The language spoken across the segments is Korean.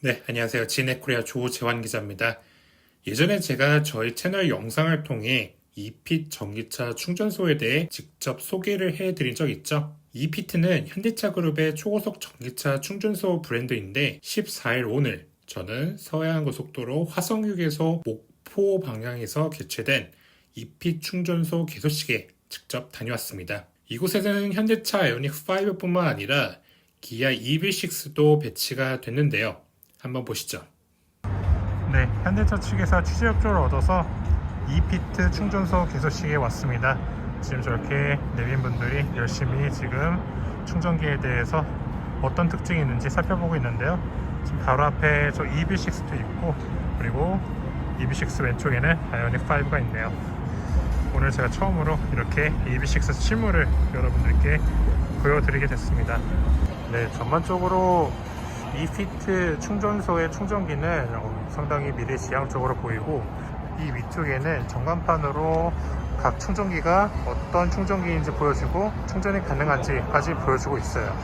네, 안녕하세요. 지네코리아 조재환 기자입니다. 예전에 제가 저희 채널 영상을 통해 이핏 전기차 충전소에 대해 직접 소개를 해드린 적 있죠. 이피트는 현대차 그룹의 초고속 전기차 충전소 브랜드인데 14일 오늘 저는 서해안고속도로 화성휴게소 목포 방향에서 개최된 이핏 충전소 개소식에 직접 다녀왔습니다. 이곳에는 현대차 아이오닉 5뿐만 아니라 기아 EV6도 배치가 됐는데요. 한번 보시죠. 네, 현대차 측에서 취재 협조를 얻어서 이피트 충전소 개소식에 왔습니다. 지금 저렇게 내빈분들이 열심히 지금 충전기에 대해서 어떤 특징이 있는지 살펴보고 있는데요. 지금 바로 앞에 저 EV6도 있고, 그리고 EV6 왼쪽에는 아이오닉 5가 있네요. 오늘 제가 처음으로 이렇게 EV6 실물을 여러분들께 보여드리게 됐습니다. 네, 전반적으로 이피트 충전소의 충전기는 상당히 미래지향적으로 보이고, 이 위쪽에는 전광판으로 각 충전기가 어떤 충전기인지 보여주고 충전이 가능한지까지 보여주고 있어요.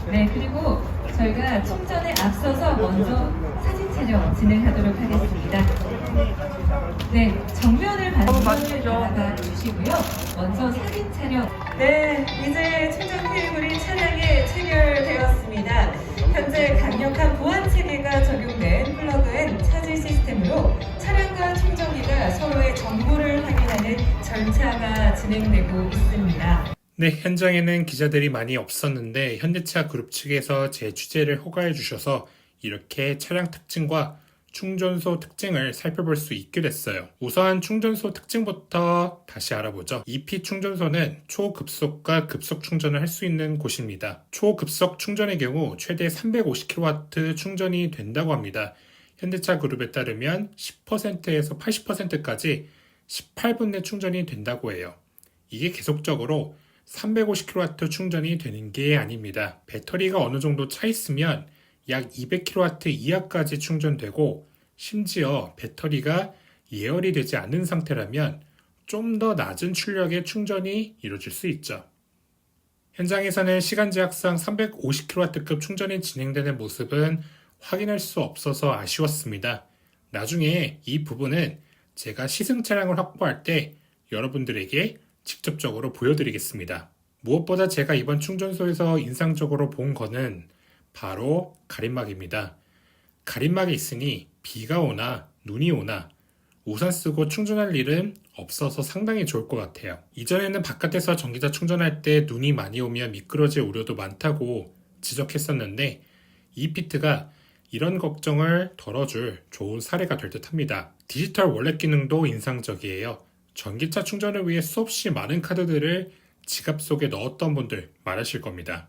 네, 그리고 저희가 충전에 앞서서 먼저 사진 촬영 진행하도록 하겠습니다. 네, 정면을 바라봐 주시고요. 먼저 사진 촬영. 네, 이제 충전 케이블이 차량에 체결되었습니다. 현재 강력한 보안 체계가 적용된 플러그앤 차지 시스템으로 차량과 충전기가 서로의 정보를 확인하는 절차가 진행되고 있습니다. 네, 현장에는 기자들이 많이 없었는데 현대차 그룹 측에서 제 취재를 허가해 주셔서 이렇게 차량 특징과 충전소 특징을 살펴볼 수 있게 됐어요. 우선 충전소 특징부터 다시 알아보죠. EP 충전소는 초급속과 급속 충전을 할 수 있는 곳입니다. 초급속 충전의 경우 최대 350kW 충전이 된다고 합니다. 현대차 그룹에 따르면 10%에서 80%까지 18분 내 충전이 된다고 해요. 이게 계속적으로 350kW 충전이 되는 게 아닙니다. 배터리가 어느 정도 차 있으면 약 200kW 이하까지 충전되고, 심지어 배터리가 예열이 되지 않은 상태라면 좀 더 낮은 출력의 충전이 이루어질 수 있죠. 현장에서는 시간 제약상 350kW급 충전이 진행되는 모습은 확인할 수 없어서 아쉬웠습니다. 나중에 이 부분은 제가 시승 차량을 확보할 때 여러분들에게 직접적으로 보여드리겠습니다. 무엇보다 제가 이번 충전소에서 인상적으로 본 거는 바로 가림막입니다. 가림막이 있으니 비가 오나 눈이 오나 우산 쓰고 충전할 일은 없어서 상당히 좋을 것 같아요. 이전에는 바깥에서 전기차 충전할 때 눈이 많이 오면 미끄러질 우려도 많다고 지적했었는데, 이피트가 이런 걱정을 덜어줄 좋은 사례가 될 듯합니다. 디지털 월렛 기능도 인상적이에요. 전기차 충전을 위해 수없이 많은 카드들을 지갑 속에 넣었던 분들 많으실 겁니다.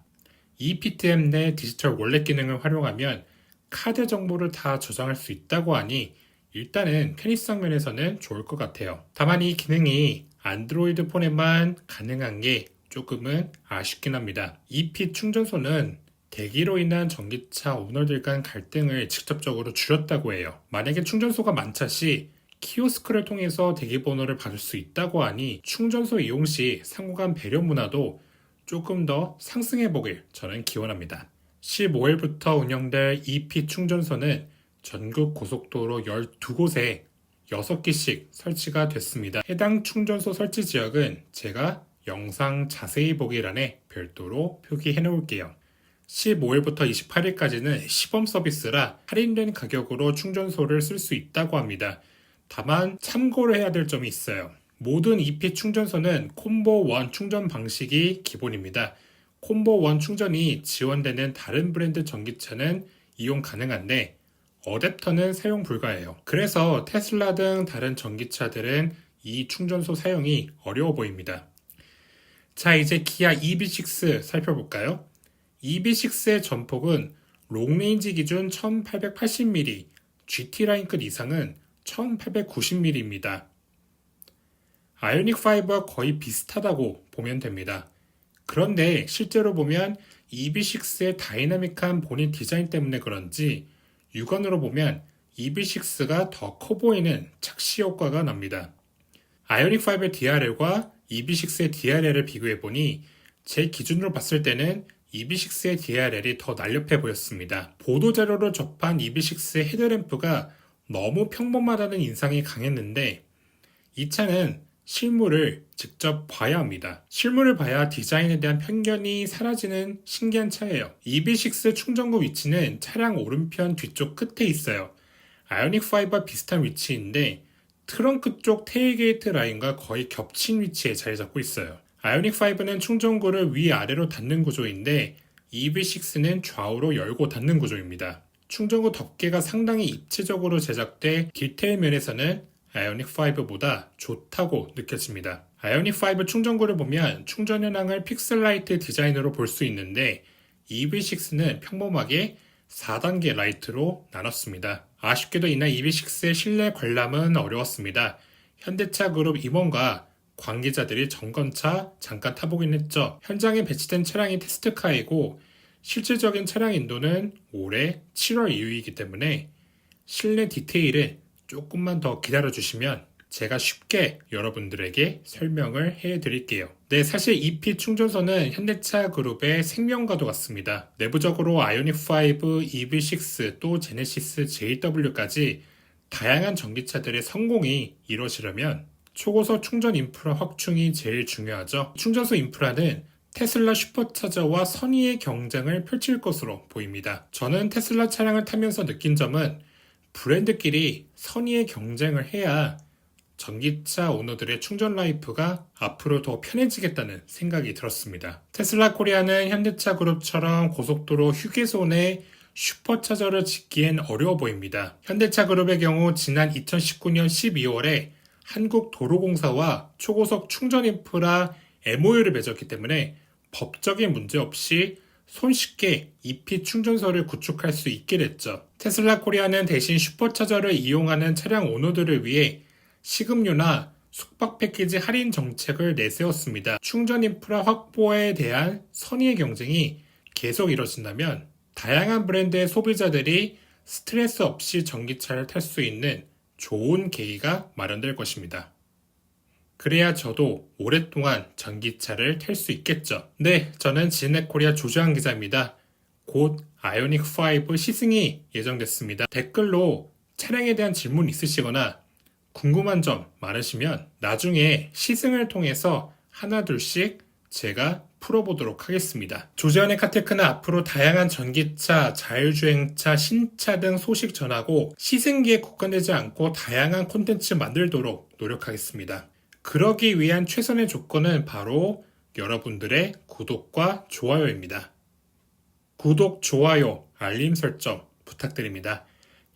이피트 앱 내 디지털 월렛 기능을 활용하면 카드 정보를 다 저장할 수 있다고 하니 일단은 편의성 면에서는 좋을 것 같아요. 다만 이 기능이 안드로이드 폰에만 가능한 게 조금은 아쉽긴 합니다. 이핏 충전소는 대기로 인한 전기차 오너들 간 갈등을 직접적으로 줄였다고 해요. 만약에 충전소가 만차 시 키오스크를 통해서 대기번호를 받을 수 있다고 하니 충전소 이용 시 상호간 배려 문화도 조금 더 상승해보길 저는 기원합니다. 15일부터 운영될 EP 충전소는 전국 고속도로 12곳에 6개씩 설치가 됐습니다. 해당 충전소 설치 지역은 제가 영상 자세히 보기란에 별도로 표기해 놓을게요. 15일부터 28일까지는 시범 서비스라 할인된 가격으로 충전소를 쓸 수 있다고 합니다. 다만 참고를 해야 될 점이 있어요. 모든 EP 충전소는 콤보 1 충전 방식이 기본입니다. 콤보 1 충전이 지원되는 다른 브랜드 전기차는 이용 가능한데 어댑터는 사용 불가해요. 그래서 테슬라 등 다른 전기차들은 이 충전소 사용이 어려워 보입니다. 자, 이제 기아 EV6 살펴볼까요? EV6의 전폭은 롱레인지 기준 1880mm, GT라인급 이상은 1890mm입니다. 아이오닉5와 거의 비슷하다고 보면 됩니다. 그런데 실제로 보면 EV6의 다이나믹한 본인 디자인 때문에 그런지 육안으로 보면 EV6가 더 커 보이는 착시 효과가 납니다. 아이오닉5의 DRL과 EV6의 DRL을 비교해보니 제 기준으로 봤을 때는 EV6의 DRL이 더 날렵해 보였습니다. 보도자료로 접한 EV6의 헤드램프가 너무 평범하다는 인상이 강했는데 이 차는 실물을 직접 봐야 합니다. 실물을 봐야 디자인에 대한 편견이 사라지는 신기한 차예요. EV6 충전구 위치는 차량 오른편 뒤쪽 끝에 있어요. 아이오닉5와 비슷한 위치인데 트렁크 쪽 테일게이트 라인과 거의 겹친 위치에 자리 잡고 있어요. 아이오닉5는 충전구를 위아래로 닫는 구조인데 EV6는 좌우로 열고 닫는 구조입니다. 충전구 덮개가 상당히 입체적으로 제작돼 디테일 면에서는 아이오닉5보다 좋다고 느껴집니다. 아이오닉5 충전구를 보면 충전 현황을 픽셀라이트 디자인으로 볼 수 있는데 EV6는 평범하게 4단계 라이트로 나눴습니다. 아쉽게도 이날 EV6의 실내 관람은 어려웠습니다. 현대차 그룹 임원과 관계자들이 점검차 잠깐 타보긴 했죠. 현장에 배치된 차량이 테스트카이고 실질적인 차량 인도는 올해 7월 이후이기 때문에 실내 디테일은 조금만 더 기다려주시면 제가 쉽게 여러분들에게 설명을 해드릴게요. 네, 사실 EP 충전소는 현대차 그룹의 생명과도 같습니다. 내부적으로 아이오닉5, EV6, 또 제네시스 JW까지 다양한 전기차들의 성공이 이루어지려면 초고속 충전 인프라 확충이 제일 중요하죠. 충전소 인프라는 테슬라 슈퍼차저와 선의의 경쟁을 펼칠 것으로 보입니다. 저는 테슬라 차량을 타면서 느낀 점은 브랜드끼리 선의의 경쟁을 해야 전기차 오너들의 충전 라이프가 앞으로 더 편해지겠다는 생각이 들었습니다. 테슬라 코리아는 현대차 그룹처럼 고속도로 휴게소내 슈퍼차저를 짓기엔 어려워 보입니다. 현대차 그룹의 경우 지난 2019년 12월에 한국도로공사와 초고속 충전 인프라 MOU를 맺었기 때문에 법적인 문제 없이 손쉽게 EP 충전소를 구축할 수 있게 됐죠. 테슬라 코리아는 대신 슈퍼차저를 이용하는 차량 오너들을 위해 식음료나 숙박 패키지 할인 정책을 내세웠습니다. 충전 인프라 확보에 대한 선의의 경쟁이 계속 이뤄진다면 다양한 브랜드의 소비자들이 스트레스 없이 전기차를 탈 수 있는 좋은 계기가 마련될 것입니다. 그래야 저도 오랫동안 전기차를 탈 수 있겠죠. 네, 저는 지넷코리아 조주환 기자입니다. 곧 아이오닉5 시승이 예정됐습니다. 댓글로 차량에 대한 질문 있으시거나 궁금한 점 많으시면 나중에 시승을 통해서 하나둘씩 제가 풀어보도록 하겠습니다. 조지현의 카테크는 앞으로 다양한 전기차, 자율주행차, 신차 등 소식 전하고 시승기에 국한되지 않고 다양한 콘텐츠 만들도록 노력하겠습니다. 그러기 위한 최선의 조건은 바로 여러분들의 구독과 좋아요입니다. 구독, 좋아요, 알림 설정 부탁드립니다.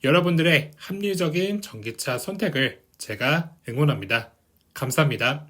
여러분들의 합리적인 전기차 선택을 제가 응원합니다. 감사합니다.